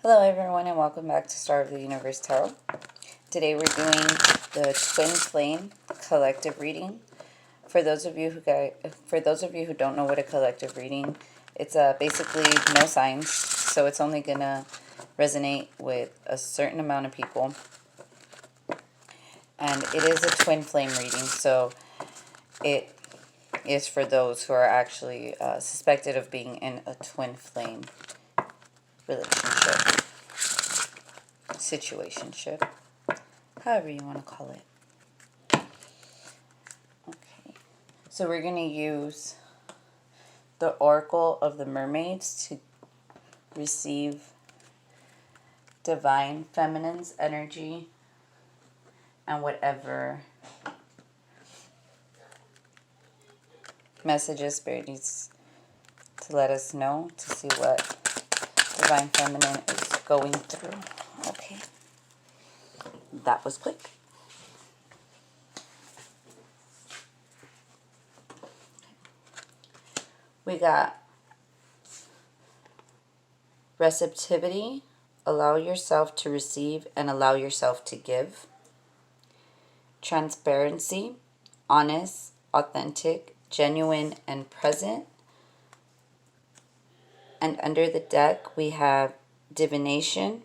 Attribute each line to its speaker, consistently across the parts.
Speaker 1: Hello everyone and welcome back to Star of the Universe Tarot. Today we're doing the Twin Flame collective reading. For those of you who don't know what a collective reading, it's basically no signs, so it's only gonna resonate with a certain amount of people. And it is a twin flame reading, so it is for those who are actually suspected of being in a twin flame relationship, situationship, however you want to call it. Okay, so we're going to use the Oracle of the Mermaids to receive Divine Feminine's energy and whatever messages Spirit needs to let us know, to see what Divine Feminine is going through. Okay, that was quick. We got receptivity, allow yourself to receive and allow yourself to give. Transparency, honest, authentic, genuine, and present. And under the deck, we have divination,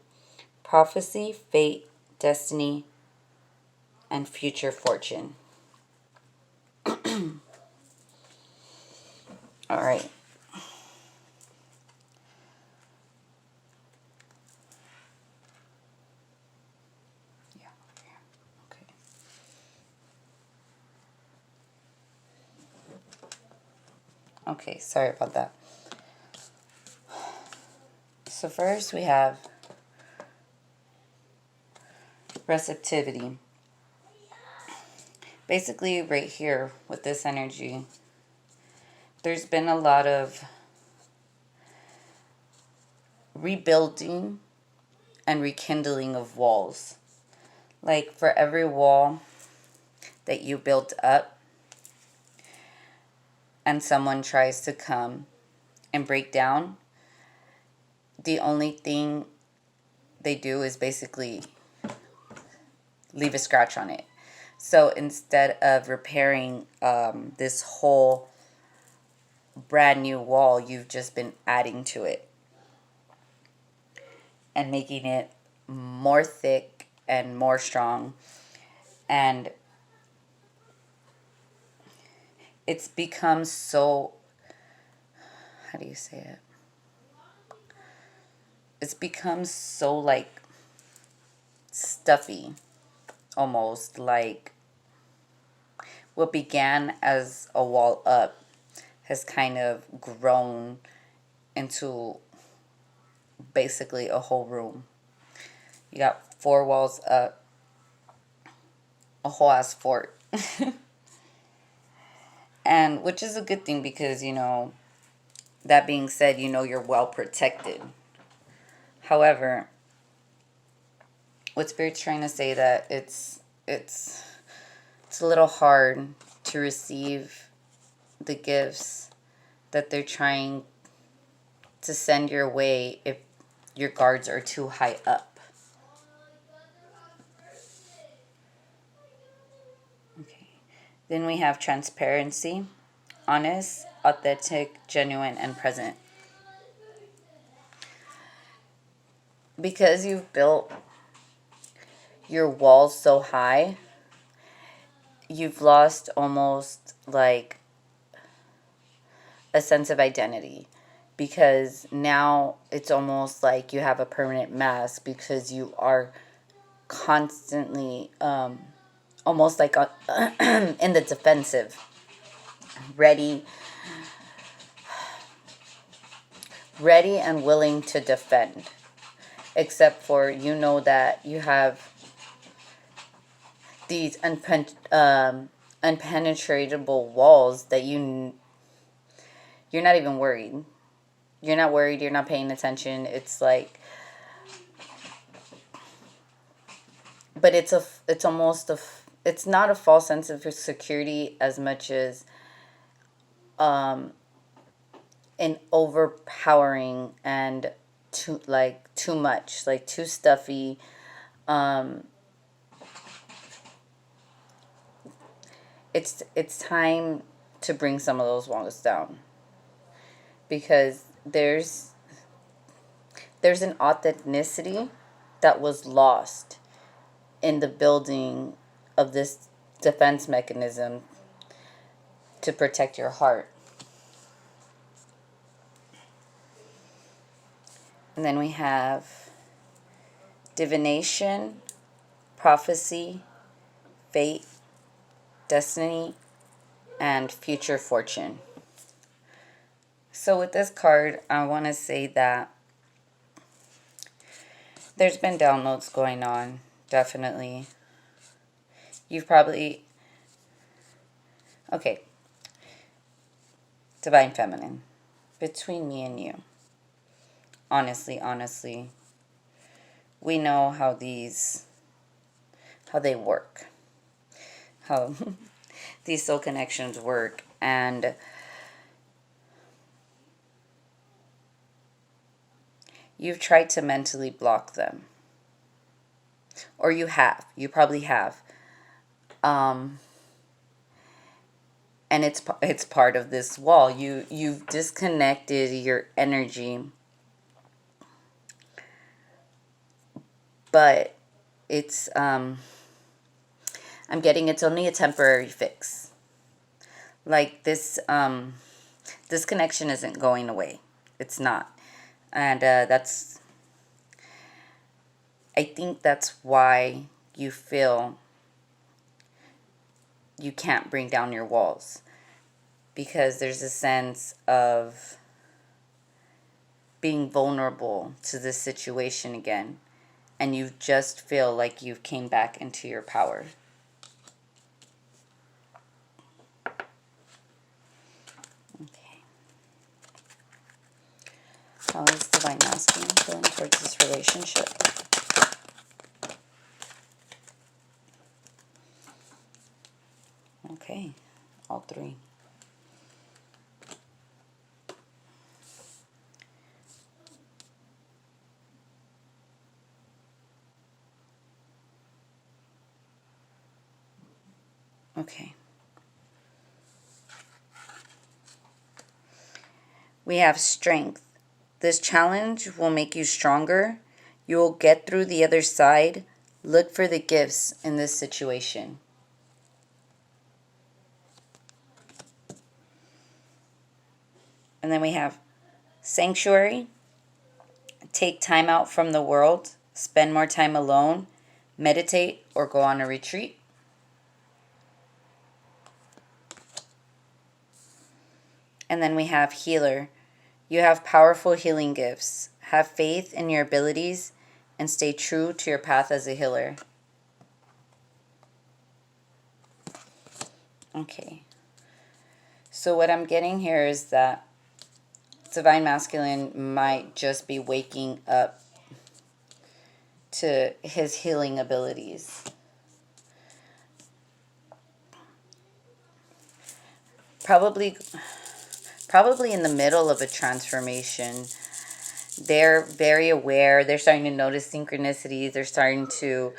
Speaker 1: prophecy, fate, destiny, and future fortune. All right. Yeah. Okay. Okay, sorry about that. So first we have receptivity. Basically right here with this energy, there's been a lot of rebuilding and rekindling of walls. Like for every wall that you built up and someone tries to come and break down, the only thing they do is basically leave a scratch on it. So instead of repairing this whole brand new wall, you've just been adding to it and making it more thick and more strong. And it's become so, how do you say it? It's become so like stuffy, almost like what began as a wall up has kind of grown into basically a whole room. You got 4 walls up, a whole ass fort. And which is a good thing because, you know, that being said, you know you're well protected. However, what Spirit's trying to say that it's a little hard to receive the gifts that they're trying to send your way if your guards are too high up. Okay. Then we have transparency, honest, authentic, genuine, and present. Because you've built your walls so high, you've lost almost like a sense of identity. Because now it's almost like you have a permanent mask because you are constantly almost like in the defensive, ready and willing to defend, except for you know that you have these unpenetratable walls that you're not even worried. You're not worried, you're not paying attention. It's like, but it's not a false sense of security as much as an overpowering and too much, like too stuffy. Um, it's time to bring some of those walls down, because there's an authenticity that was lost in the building of this defense mechanism to protect your heart. And then we have divination, prophecy, fate, destiny, and future fortune. So with this card, I want to say that there's been downloads going on, definitely. You've probably... Okay. Divine Feminine. Between me and you. Honestly, we know how they work. How these soul connections work. And you've tried to mentally block them. Or you have. You probably have. And it's part of this wall. You've disconnected your energy, but I'm getting it's only a temporary fix. Like this connection isn't going away. It's not, and I think that's why you feel you can't bring down your walls, because there's a sense of being vulnerable to this situation again, and you just feel like you've came back into your power. Okay. How is Divine Masculine feeling towards this relationship? Okay, all three. Okay. We have strength. This challenge will make you stronger. You will get through the other side. Look for the gifts in this situation. And then we have sanctuary. Take time out from the world. Spend more time alone. Meditate or go on a retreat. And then we have healer. You have powerful healing gifts. Have faith in your abilities and stay true to your path as a healer. Okay. So what I'm getting here is that Divine Masculine might just be waking up to his healing abilities. Probably in the middle of a transformation. They're very aware. They're starting to notice synchronicities. They're starting to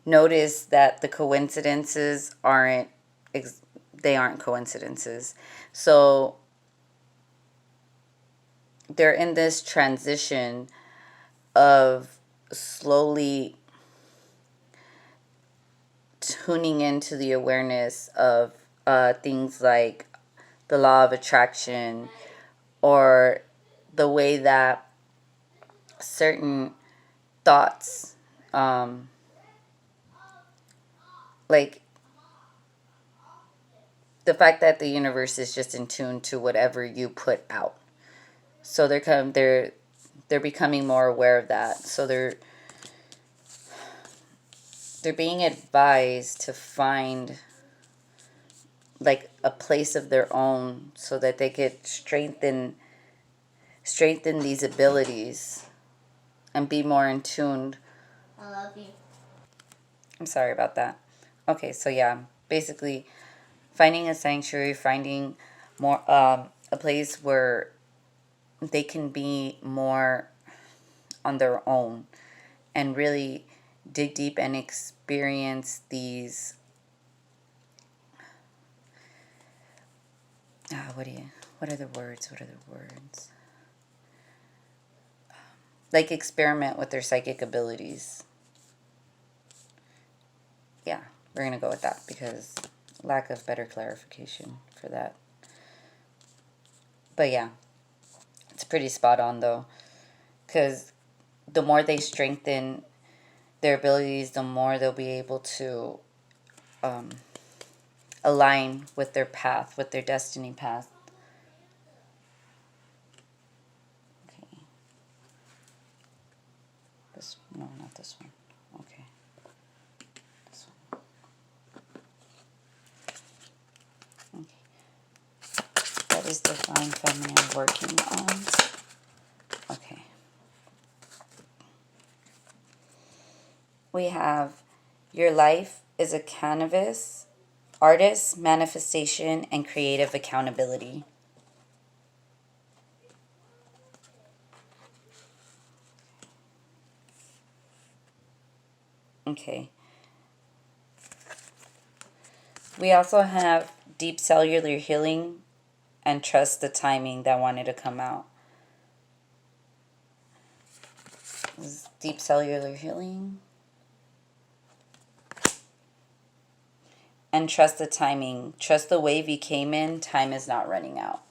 Speaker 1: notice that the coincidences aren't coincidences. So they're in this transition of slowly tuning into the awareness of things like the law of attraction, or the way that certain thoughts, like the fact that the universe is just in tune to whatever you put out. So they're becoming more aware of that. So they're being advised to find like a place of their own, so that they could strengthen these abilities and be more in tune.
Speaker 2: I love you.
Speaker 1: I'm sorry about that. Okay, so yeah, basically finding a sanctuary, finding more a place where they can be more on their own and really dig deep and experience these what are the words, like experiment with their psychic abilities. Yeah, we're gonna go with that because lack of better clarification for that. But yeah, it's pretty spot on though, because the more they strengthen their abilities, the more they'll be able to align with their path, with their destiny path. Okay. No, not this one. Okay. This one. Okay. That is Divine Feminine working on. Okay. We have your life is a canvas, artist, manifestation, and creative accountability. Okay. We also have deep cellular healing and trust the timing that wanted to come out. This is deep cellular healing. And trust the timing. Trust the wave you came in. Time is not running out.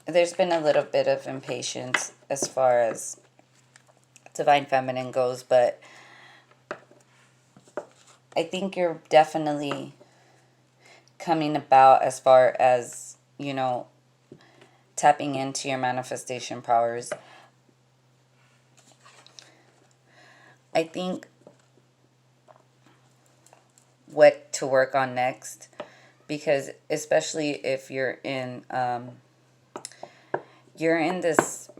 Speaker 1: There's been a little bit of impatience as far as Divine Feminine goes, but I think you're definitely coming about as far as, tapping into your manifestation powers. I think what to work on next, because especially if you're in this,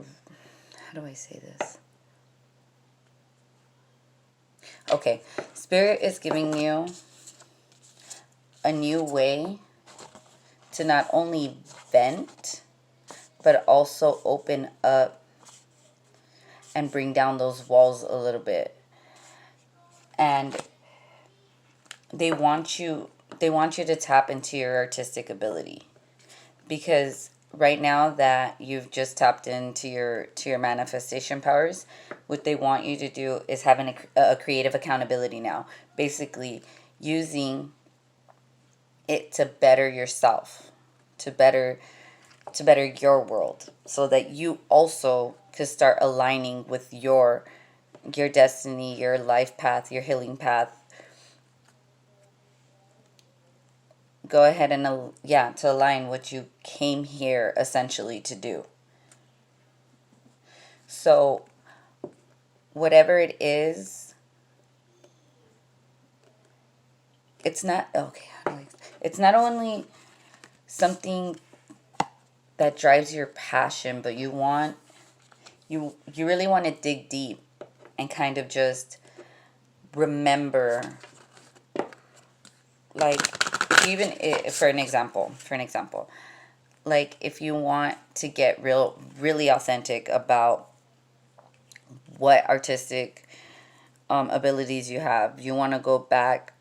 Speaker 1: how do I say this? Okay, Spirit is giving you a new way to not only vent, but also open up and bring down those walls a little bit. And they want you to tap into your artistic ability, because right now that you've just tapped into your manifestation powers, what they want you to do is having a creative accountability now, basically using it to better yourself, to better your world, so that you also could start aligning with your destiny, your life path, your healing path. Go ahead and to align what you came here essentially to do. So whatever it is, it's not okay. It's not only something that drives your passion, but you really want to dig deep and kind of just remember, like, for an example, like if you want to get really authentic about what artistic abilities you have, you want to go back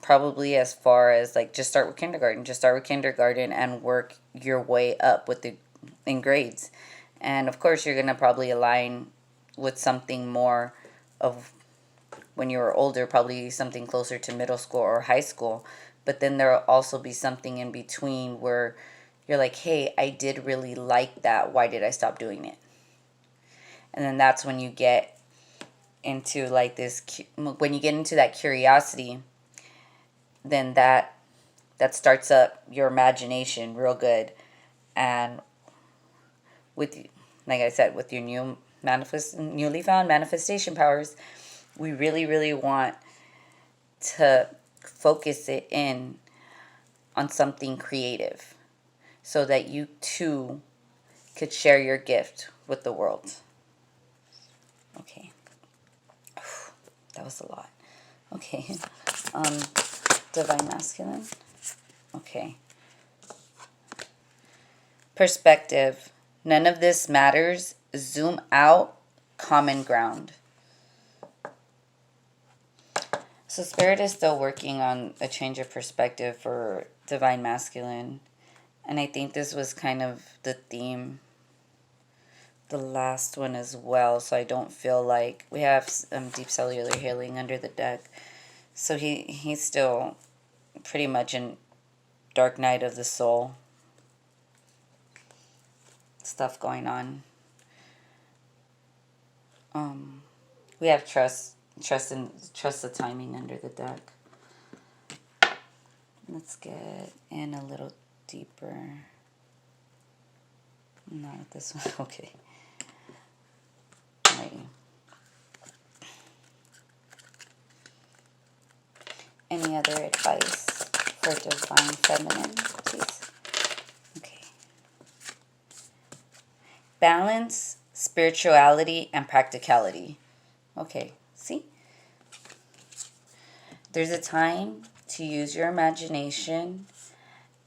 Speaker 1: probably as far as like just start with kindergarten and work your way up in grades. And of course you're going to probably align with something more of when you were older, probably something closer to middle school or high school. But then there'll also be something in between where you're like, hey, I did really like that. Why did I stop doing it? And then that's when you get into like when you get into that curiosity, then that starts up your imagination real good. And with, like I said, with your newly found manifestation powers, we really, really want to focus it in on something creative so that you too could share your gift with the world. Okay. That was a lot. Okay. Divine Masculine. Okay. Perspective. None of this matters. Zoom out. Common ground. So Spirit is still working on a change of perspective for Divine Masculine. And I think this was kind of the theme, the last one as well. So I don't feel like we have deep cellular healing under the deck. So he's still pretty much in dark night of the soul stuff going on. We have trust the timing under the deck. Let's get in a little deeper. Not this one. Okay. Alrighty. Any other advice for Divine Feminine, please? Okay. Balance, spirituality, and practicality. Okay, see? There's a time to use your imagination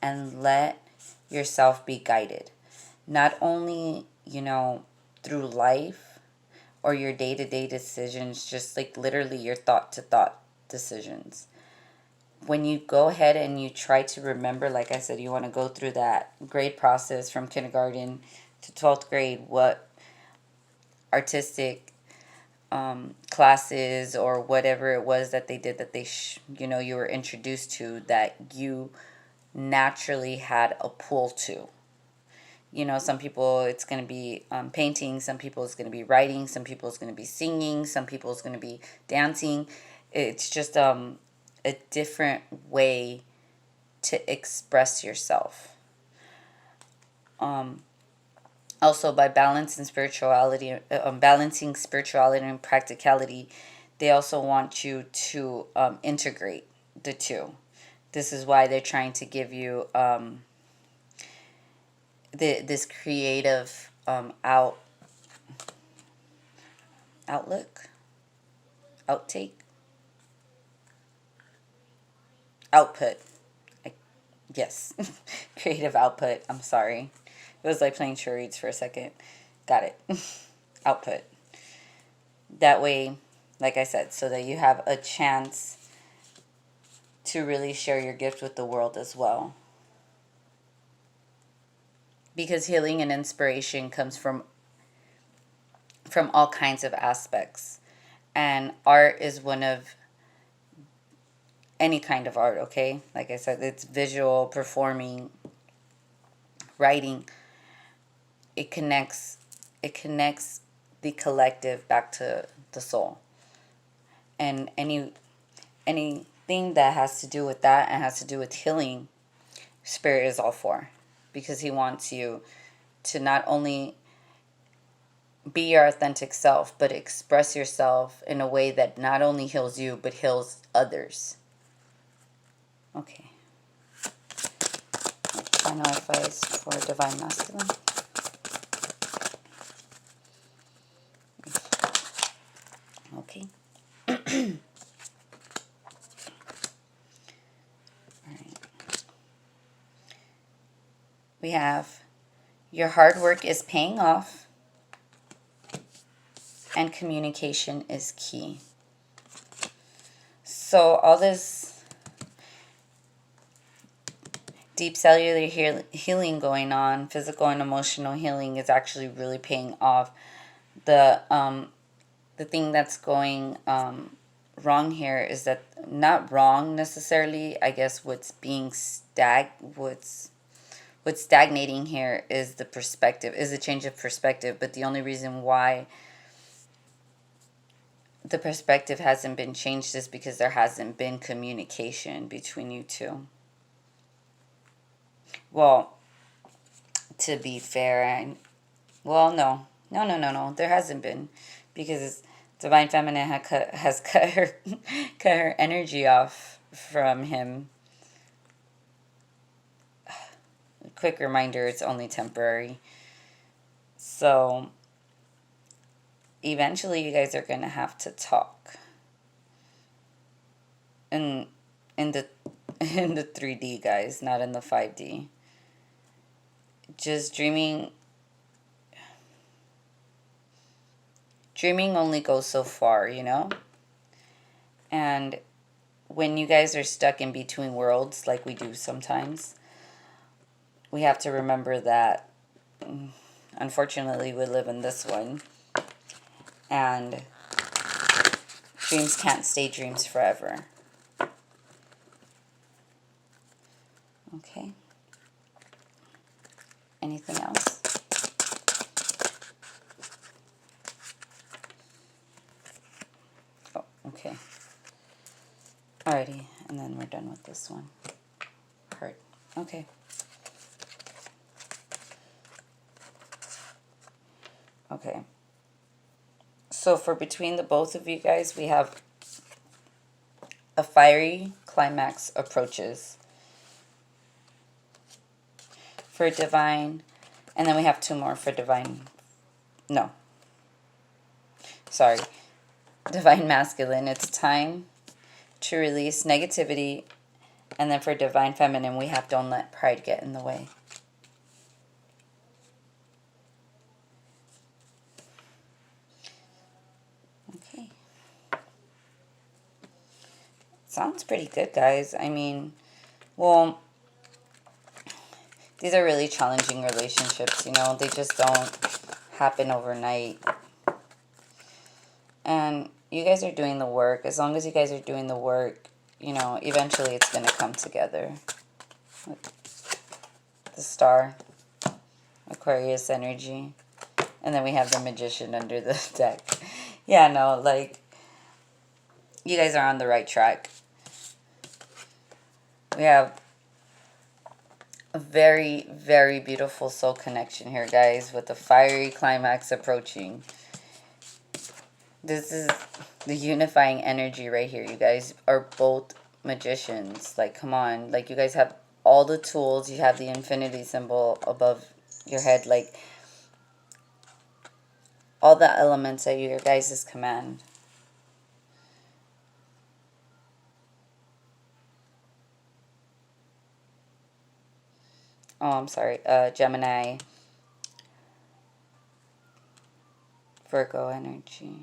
Speaker 1: and let yourself be guided. Not only, through life or your day-to-day decisions, just like literally your thought-to-thought decisions. When you go ahead and you try to remember, like I said, you want to go through that grade process from kindergarten to 12th grade, what artistic classes or whatever it was that they did that you were introduced to that you naturally had a pull to. Some people it's going to be painting, some people it's going to be writing, some people it's going to be singing, some people it's going to be dancing. It's just a different way to express yourself. Also, by balancing spirituality and practicality, they also want you to integrate the two. This is why they're trying to give you this creative outlook, outtake, output. Yes, creative output. I'm sorry. It was like playing charades for a second. Got it. Output. That way, like I said, so that you have a chance to really share your gift with the world as well. Because healing and inspiration comes from all kinds of aspects. And art is one of any kind of art, okay? Like I said, it's visual, performing, writing. It connects the collective back to the soul. And anything that has to do with that and has to do with healing, Spirit is all for. Because he wants you to not only be your authentic self, but express yourself in a way that not only heals you, but heals others. Okay. Final advice for Divine Masculine. Okay. All right. We have your hard work is paying off and communication is key. So all this deep cellular healing going on, physical and emotional healing is actually really paying off. The thing that's going wrong here is that, not wrong necessarily, I guess what's stagnating here is the perspective, is a change of perspective. But the only reason why the perspective hasn't been changed is because there hasn't been communication between you two. Well, to be fair, no, there hasn't been, because Divine Feminine has cut her energy off from him. Quick reminder, it's only temporary. So eventually you guys are going to have to talk in the 3D, guys, not in the 5D. just dreaming only goes so far, you know? And when you guys are stuck in between worlds, like we do sometimes, we have to remember that unfortunately we live in this one, and dreams can't stay dreams forever. Okay. Anything else? Oh, okay. Alrighty, and then we're done with this one. Heart. Okay. Okay. So for between the both of you guys, we have a fiery climax approaches for divine, and then we have two more for divine. No. Sorry. Divine masculine, it's time to release negativity, and then for divine feminine, we have don't let pride get in the way. Okay. Sounds pretty good, guys. I mean, well, these are really challenging relationships, you know. They just don't happen overnight. And you guys are doing the work. As long as you guys are doing the work, you know, eventually it's going to come together. The star, Aquarius energy. And then we have the magician under the deck. Yeah, no, like, you guys are on the right track. We have a very, very beautiful soul connection here, guys, with the fiery climax approaching. This is the unifying energy right here. You guys are both magicians. Like, come on. Like, you guys have all the tools. You have the infinity symbol above your head. Like, all the elements at your guys' command. Oh, I'm sorry. Gemini. Virgo energy.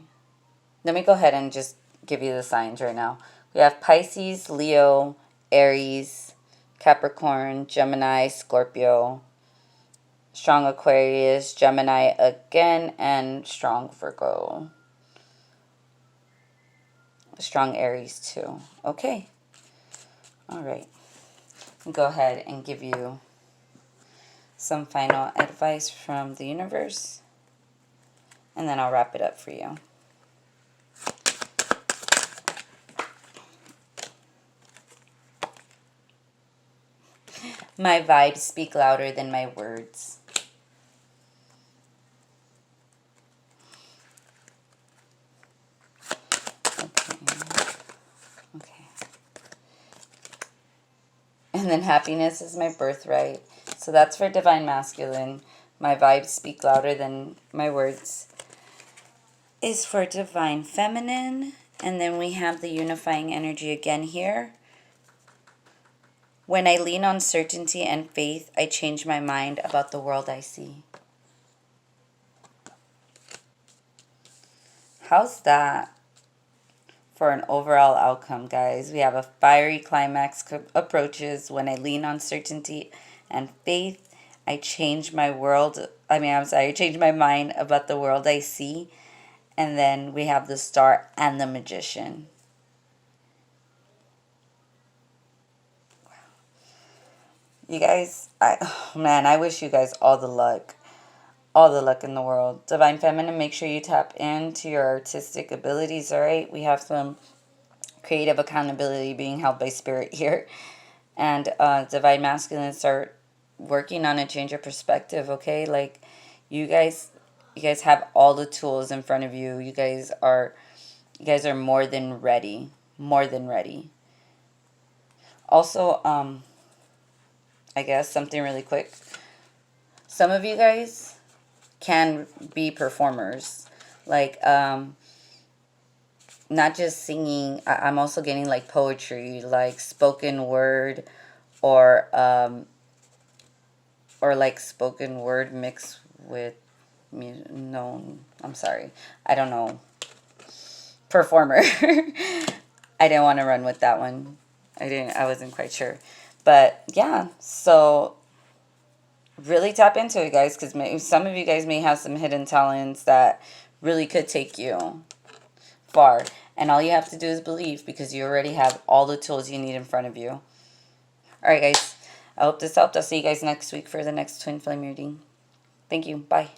Speaker 1: Let me go ahead and just give you the signs right now. We have Pisces, Leo, Aries, Capricorn, Gemini, Scorpio, strong Aquarius, Gemini again, and strong Virgo. Strong Aries too. Okay. All right. I'll go ahead and give you some final advice from the universe, and then I'll wrap it up for you. My vibes speak louder than my words. Okay. And then happiness is my birthright. So that's for divine masculine. My vibes speak louder than my words is for divine feminine. And then we have the unifying energy again here. When I lean on certainty and faith, I change my mind about the world I see. How's that for an overall outcome, guys? We have a fiery climax approaches. When I lean on certainty and faith, I change my I change my mind about the world I see. And then we have the star and the magician. You guys, I wish you guys all the luck. All the luck in the world. Divine Feminine, make sure you tap into your artistic abilities, all right? We have some creative accountability being held by spirit here. And Divine Masculine, start working on a change of perspective, okay? Like, you guys have all the tools in front of you. You guys are more than ready. More than ready. Also, I guess something really quick. Some of you guys can be performers. Like, not just singing. I'm also getting like poetry, like spoken word, or or like spoken word mixed with music. No, I'm sorry. I don't know. Performer. I didn't want to run with that one. I wasn't quite sure. But yeah, so really tap into it, guys, because some of you guys may have some hidden talents that really could take you far. And all you have to do is believe, because you already have all the tools you need in front of you. All right, guys. I hope this helped. I'll see you guys next week for the next twin flame reading. Thank you. Bye.